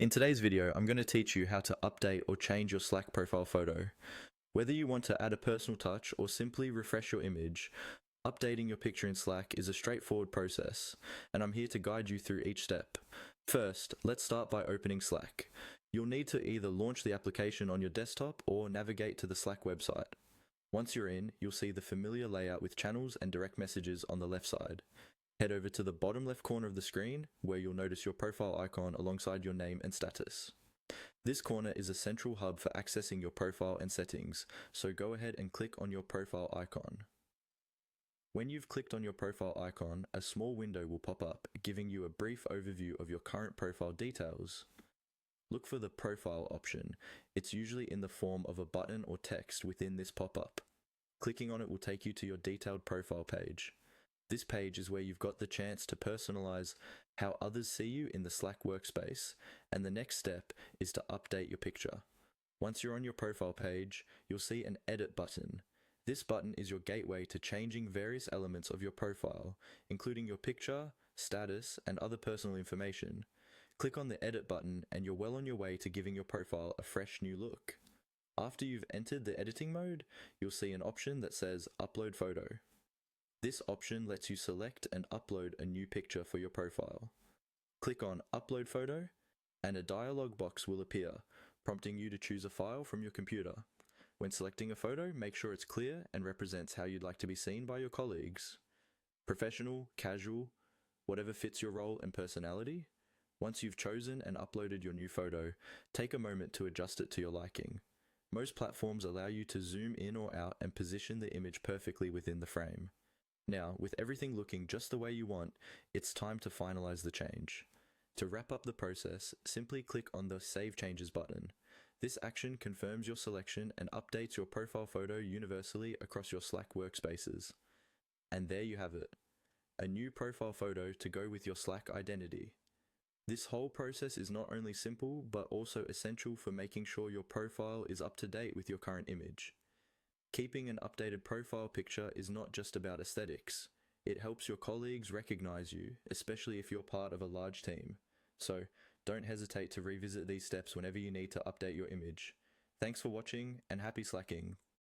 In today's video, I'm going to teach you how to update or change your Slack profile photo. Whether you want to add a personal touch or simply refresh your image, updating your picture in Slack is a straightforward process, and I'm here to guide you through each step. First, let's start by opening Slack. You'll need to either launch the application on your desktop or navigate to the Slack website. Once you're in, you'll see the familiar layout with channels and direct messages on the left side. Head over to the bottom left corner of the screen, where you'll notice your profile icon alongside your name and status. This corner is a central hub for accessing your profile and settings, so go ahead and click on your profile icon. When you've clicked on your profile icon, a small window will pop up, giving you a brief overview of your current profile details. Look for the Profile option. It's usually in the form of a button or text within this pop-up. Clicking on it will take you to your detailed profile page. This page is where you've got the chance to personalize how others see you in the Slack workspace, and the next step is to update your picture. Once you're on your profile page, you'll see an Edit button. This button is your gateway to changing various elements of your profile, including your picture, status, and other personal information. Click on the Edit button and you're well on your way to giving your profile a fresh new look. After you've entered the editing mode, you'll see an option that says Upload Photo. This option lets you select and upload a new picture for your profile. Click on Upload Photo, and a dialog box will appear, prompting you to choose a file from your computer. When selecting a photo, make sure it's clear and represents how you'd like to be seen by your colleagues. Professional, casual, whatever fits your role and personality. Once you've chosen and uploaded your new photo, take a moment to adjust it to your liking. Most platforms allow you to zoom in or out and position the image perfectly within the frame. Now, with everything looking just the way you want, it's time to finalize the change. To wrap up the process, simply click on the Save Changes button. This action confirms your selection and updates your profile photo universally across your Slack workspaces. And there you have it, a new profile photo to go with your Slack identity. This whole process is not only simple, but also essential for making sure your profile is up to date with your current image. Keeping an updated profile picture is not just about aesthetics. It helps your colleagues recognize you, especially if you're part of a large team. So, don't hesitate to revisit these steps whenever you need to update your image. Thanks for watching, and happy slacking!